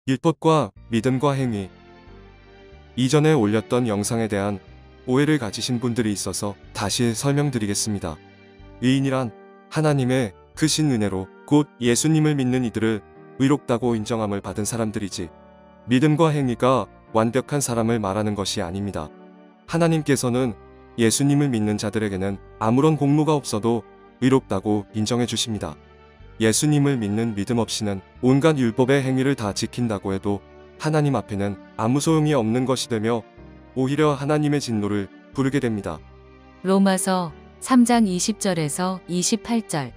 율법과 믿음과 행위. 이전에 올렸던 영상에 대한 오해를 가지신 분들이 있어서 다시 설명드리겠습니다. 의인이란 하나님의 크신 은혜로 곧 예수님을 믿는 이들을 의롭다고 인정함을 받은 사람들이지, 믿음과 행위가 완벽한 사람을 말하는 것이 아닙니다. 하나님께서는 예수님을 믿는 자들에게는 아무런 공로가 없어도 의롭다고 인정해 주십니다. 예수님을 믿는 믿음 없이는 온갖 율법의 행위를 다 지킨다고 해도 하나님 앞에는 아무 소용이 없는 것이 되며 오히려 하나님의 진노를 부르게 됩니다. 로마서 3장 20절에서 28절.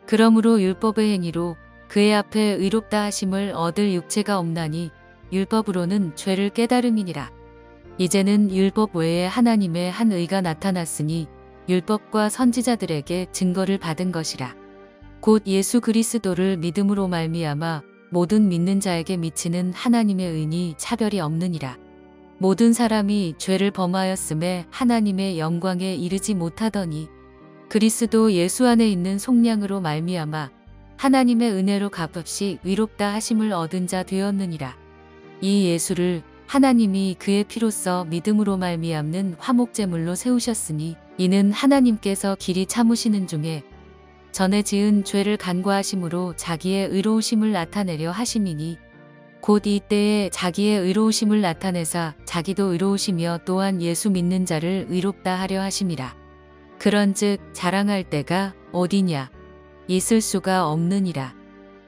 그러므로 율법의 행위로 그의 앞에 의롭다 하심을 얻을 육체가 없나니 율법으로는 죄를 깨달음이니라. 이제는 율법 외에 하나님의 한 의가 나타났으니 율법과 선지자들에게 증거를 받은 것이라. 곧 예수 그리스도를 믿음으로 말미암아 모든 믿는 자에게 미치는 하나님의 의니 차별이 없느니라. 모든 사람이 죄를 범하였음에 하나님의 영광에 이르지 못하더니 그리스도 예수 안에 있는 속량으로 말미암아 하나님의 은혜로 값없이 의롭다 하심을 얻은 자 되었느니라. 이 예수를 하나님이 그의 피로써 믿음으로 말미암는 화목제물로 세우셨으니 이는 하나님께서 길이 참으시는 중에 전에 지은 죄를 간과하심으로 자기의 의로우심을 나타내려 하심이니 곧 이때에 자기의 의로우심을 나타내사 자기도 의로우시며 또한 예수 믿는 자를 의롭다 하려 하심이라. 그런즉 자랑할 때가 어디냐? 있을 수가 없느니라.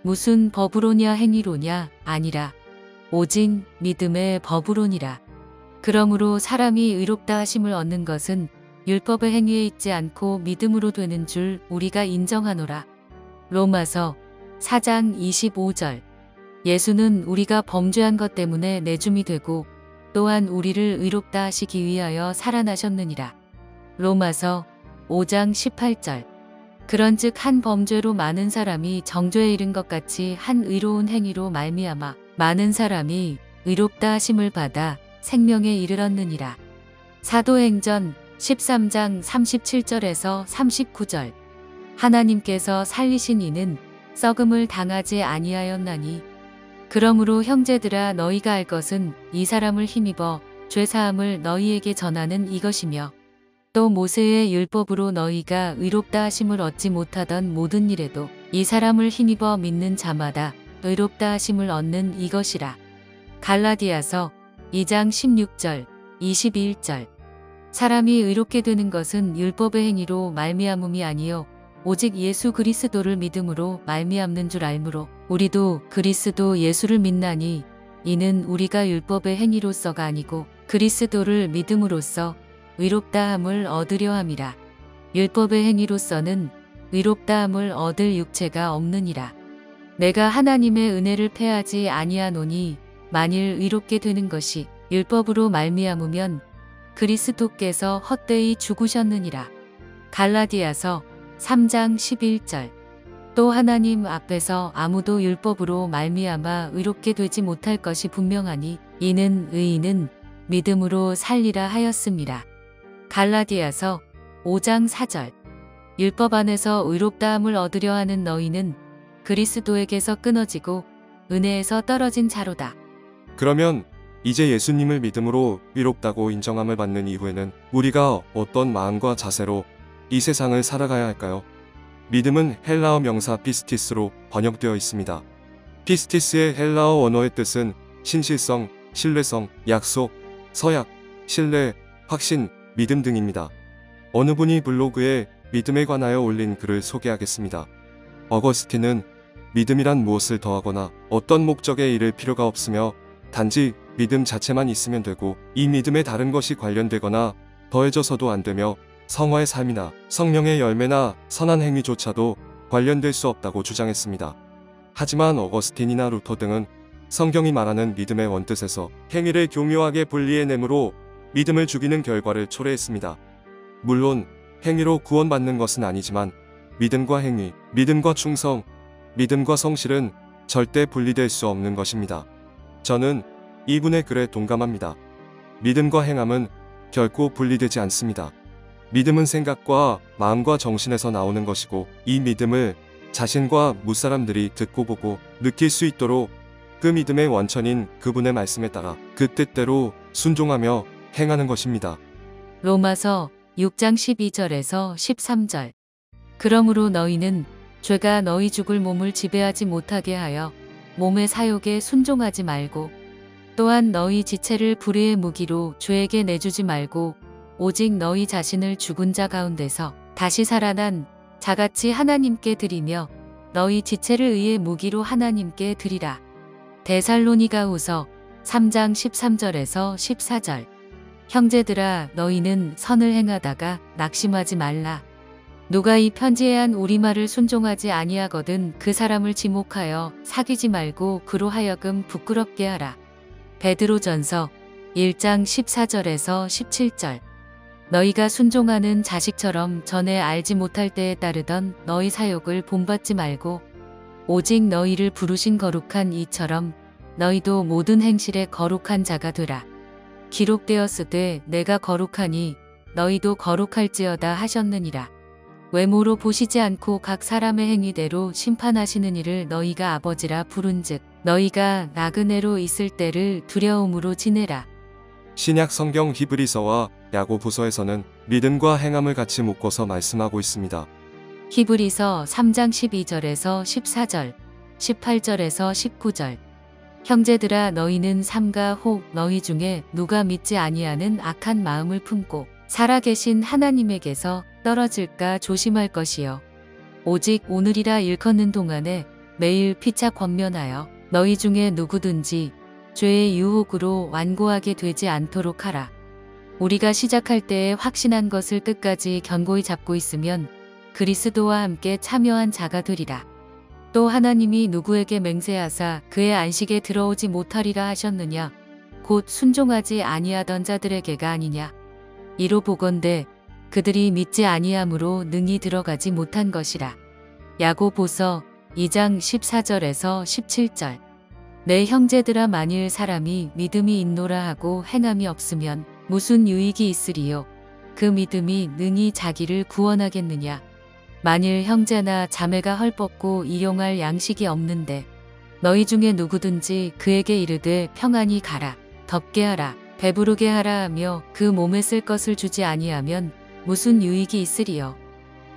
무슨 법으로냐 행위로냐? 아니라 오직 믿음의 법으로니라. 그러므로 사람이 의롭다 하심을 얻는 것은 율법의 행위에 있지 않고 믿음으로 되는 줄 우리가 인정하노라. 로마서 4장 25절. 예수는 우리가 범죄한 것 때문에 내줌이 되고 또한 우리를 의롭다 하시기 위하여 살아나셨느니라. 로마서 5장 18절. 그런즉 한 범죄로 많은 사람이 정죄에 이른 것 같이 한 의로운 행위로 말미암아 많은 사람이 의롭다 하심을 받아 생명에 이르렀느니라. 사도행전 13장 37절에서 39절. 하나님께서 살리신 이는 썩음을 당하지 아니하였나니 그러므로 형제들아 너희가 알 것은 이 사람을 힘입어 죄사함을 너희에게 전하는 이것이며 또 모세의 율법으로 너희가 의롭다 하심을 얻지 못하던 모든 일에도 이 사람을 힘입어 믿는 자마다 의롭다 하심을 얻는 이것이라. 갈라디아서 2장 16절 21절. 사람이 의롭게 되는 것은 율법의 행위로 말미암음이 아니요 오직 예수 그리스도를 믿음으로 말미암는 줄 알므로 우리도 그리스도 예수를 믿나니 이는 우리가 율법의 행위로서가 아니고 그리스도를 믿음으로써 의롭다함을 얻으려 함이라. 율법의 행위로서는 의롭다함을 얻을 육체가 없느니라. 내가 하나님의 은혜를 패하지 아니하노니 만일 의롭게 되는 것이 율법으로 말미암으면 그리스도께서 헛되이 죽으셨느니라. 갈라디아서 3장 11절. 또 하나님 앞에서 아무도 율법으로 말미암아 의롭게 되지 못할 것이 분명하니 이는 의인은 믿음으로 살리라 하였습니다. 갈라디아서 5장 4절. 율법 안에서 의롭다함을 얻으려 하는 너희는 그리스도에게서 끊어지고 은혜에서 떨어진 자로다. 그러면 이제 예수님을 믿음으로 의롭다고 인정함을 받는 이후에는 우리가 어떤 마음과 자세로 이 세상을 살아가야 할까요? 믿음은 헬라어 명사 피스티스로 번역되어 있습니다. 피스티스의 헬라어 원어의 뜻은 신실성, 신뢰성, 약속, 서약, 신뢰, 확신, 믿음 등입니다. 어느 분이 블로그에 믿음에 관하여 올린 글을 소개하겠습니다. 어거스틴은 믿음이란 무엇을 더하거나 어떤 목적에 이를 필요가 없으며 단지 믿음 자체만 있으면 되고 이 믿음에 다른 것이 관련되거나 더해져서도 안 되며 성화의 삶이나 성령의 열매나 선한 행위조차도 관련될 수 없다고 주장했습니다. 하지만 어거스틴이나 루터 등은 성경이 말하는 믿음의 원뜻에서 행위를 교묘하게 분리해내므로 믿음을 죽이는 결과를 초래했습니다. 물론 행위로 구원받는 것은 아니지만 믿음과 행위, 믿음과 충성, 믿음과 성실은 절대 분리될 수 없는 것입니다. 저는 이분의 글에 동감합니다. 믿음과 행함은 결코 분리되지 않습니다. 믿음은 생각과 마음과 정신에서 나오는 것이고 이 믿음을 자신과 무사람들이 듣고 보고 느낄 수 있도록 그 믿음의 원천인 그분의 말씀에 따라 그 뜻대로 순종하며 행하는 것입니다. 로마서 6장 12절에서 13절. 그러므로 너희는 죄가 너희 죽을 몸을 지배하지 못하게 하여 몸의 사욕에 순종하지 말고 또한 너희 지체를 불의의 무기로 죄에게 내주지 말고 오직 너희 자신을 죽은 자 가운데서 다시 살아난 자같이 하나님께 드리며 너희 지체를 의의 무기로 하나님께 드리라. 데살로니가후서 3장 13절에서 14절. 형제들아 너희는 선을 행하다가 낙심하지 말라. 누가 이 편지에 한 우리말을 순종하지 아니하거든 그 사람을 지목하여 사귀지 말고 그로 하여금 부끄럽게 하라. 베드로전서 1장 14절에서 17절. 너희가 순종하는 자식처럼 전에 알지 못할 때에 따르던 너희 사욕을 본받지 말고 오직 너희를 부르신 거룩한 이처럼 너희도 모든 행실에 거룩한 자가 되라. 기록되었으되 내가 거룩하니 너희도 거룩할지어다 하셨느니라. 외모로 보시지 않고 각 사람의 행위대로 심판하시는 이를 너희가 아버지라 부른즉 너희가 나그네로 있을 때를 두려움으로 지내라. 신약 성경 히브리서와 야고보서에서는 믿음과 행함을 같이 묶어서 말씀하고 있습니다. 히브리서 3장 12절에서 14절, 18절에서 19절. 형제들아 너희는 삼가 혹 너희 중에 누가 믿지 아니하는 악한 마음을 품고 살아계신 하나님에게서 떨어질까 조심할 것이요. 오직 오늘이라 일컫는 동안에 매일 피차 권면하여 너희 중에 누구든지 죄의 유혹으로 완고하게 되지 않도록 하라. 우리가 시작할 때에 확신한 것을 끝까지 견고히 잡고 있으면 그리스도와 함께 참여한 자가 되리라. 또 하나님이 누구에게 맹세하사 그의 안식에 들어오지 못하리라 하셨느냐? 곧 순종하지 아니하던 자들에게가 아니냐? 이로 보건대 그들이 믿지 아니함으로 능히 들어가지 못한 것이라. 야고보서 2장 14절에서 17절. 내 형제들아 만일 사람이 믿음이 있노라 하고 행함이 없으면 무슨 유익이 있으리요? 그 믿음이 능히 자기를 구원하겠느냐? 만일 형제나 자매가 헐벗고 일용할 양식이 없는데 너희 중에 누구든지 그에게 이르되 평안히 가라, 덥게 하라, 배부르게 하라 하며 그 몸에 쓸 것을 주지 아니하면 무슨 유익이 있으리요?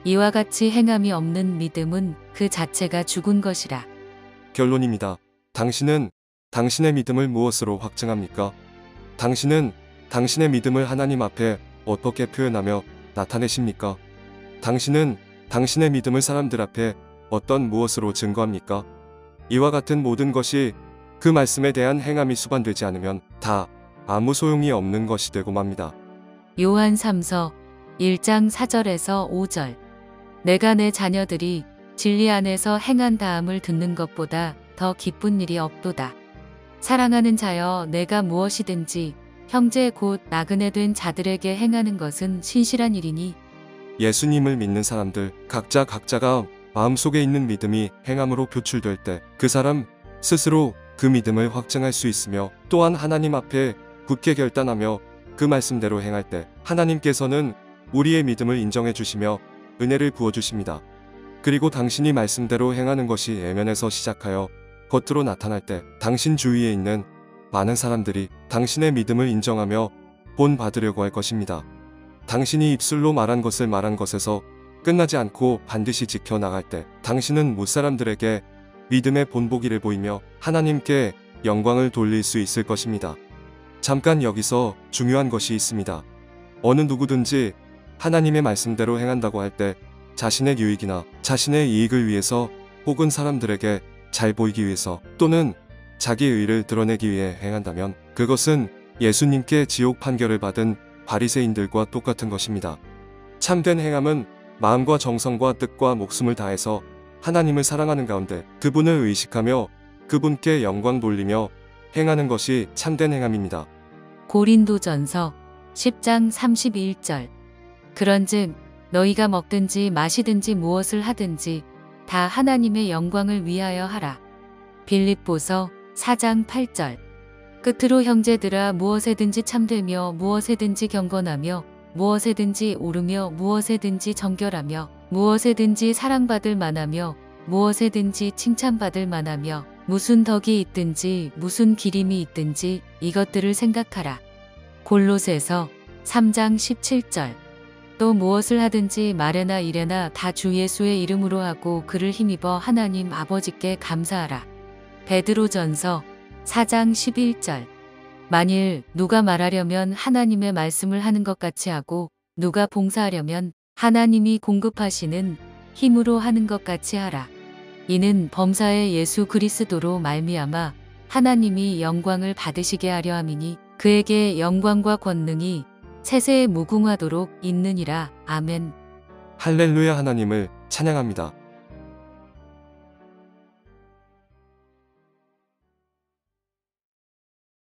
이와 같이 행함이 없는 믿음은 그 자체가 죽은 것이라. 결론입니다. 당신은 당신의 믿음을 무엇으로 확증합니까? 당신은 당신의 믿음을 하나님 앞에 어떻게 표현하며 나타내십니까? 당신은 당신의 믿음을 사람들 앞에 어떤 무엇으로 증거합니까? 이와 같은 모든 것이 그 말씀에 대한 행함이 수반되지 않으면 다 아무 소용이 없는 것이 되고 맙니다. 요한 3서 1장 4절에서 5절. 내가 내 자녀들이 진리 안에서 행한 다음을 듣는 것보다 더 기쁜 일이 없도다. 사랑하는 자여 내가 무엇이든지 형제 곧 나그네 된 자들에게 행하는 것은 신실한 일이니 예수님을 믿는 사람들 각자가 마음속에 있는 믿음이 행함으로 표출될 때 그 사람 스스로 그 믿음을 확증할 수 있으며 또한 하나님 앞에 굳게 결단하며 그 말씀대로 행할 때 하나님께서는 우리의 믿음을 인정해 주시며 은혜를 부어 주십니다. 그리고 당신이 말씀대로 행하는 것이 내면에서 시작하여 겉으로 나타날 때 당신 주위에 있는 많은 사람들이 당신의 믿음을 인정하며 본받으려고 할 것입니다. 당신이 입술로 말한 것을 말한 것에서 끝나지 않고 반드시 지켜나갈 때 당신은 못사람들에게 믿음의 본보기를 보이며 하나님께 영광을 돌릴 수 있을 것입니다. 잠깐 여기서 중요한 것이 있습니다. 어느 누구든지 하나님의 말씀대로 행한다고 할 때 자신의 유익이나 자신의 이익을 위해서 혹은 사람들에게 잘 보이기 위해서 또는 자기의 의를 드러내기 위해 행한다면 그것은 예수님께 지옥 판결을 받은 바리새인들과 똑같은 것입니다. 참된 행함은 마음과 정성과 뜻과 목숨을 다해서 하나님을 사랑하는 가운데 그분을 의식하며 그분께 영광 돌리며 행하는 것이 참된 행함입니다. 고린도전서 10장 31절. 그런즉 너희가 먹든지 마시든지 무엇을 하든지 다 하나님의 영광을 위하여 하라. 빌립보서 4장 8절. 끝으로 형제들아 무엇에든지 참되며 무엇에든지 경건하며 무엇에든지 오르며 무엇에든지 정결하며 무엇에든지 사랑받을 만하며 무엇에든지 칭찬받을 만하며 무슨 덕이 있든지 무슨 기림이 있든지 이것들을 생각하라. 골로새서 3장 17절. 또 무엇을 하든지 말에나 일에나 다 주 예수의 이름으로 하고 그를 힘입어 하나님 아버지께 감사하라. 베드로전서 4장 11절. 만일 누가 말하려면 하나님의 말씀을 하는 것 같이 하고 누가 봉사하려면 하나님이 공급하시는 힘으로 하는 것 같이 하라. 이는 범사의 예수 그리스도로 말미암아 하나님이 영광을 받으시게 하려 함이니 그에게 영광과 권능이 세세에 무궁하도록 있느니라. 아멘. 할렐루야. 하나님을 찬양합니다.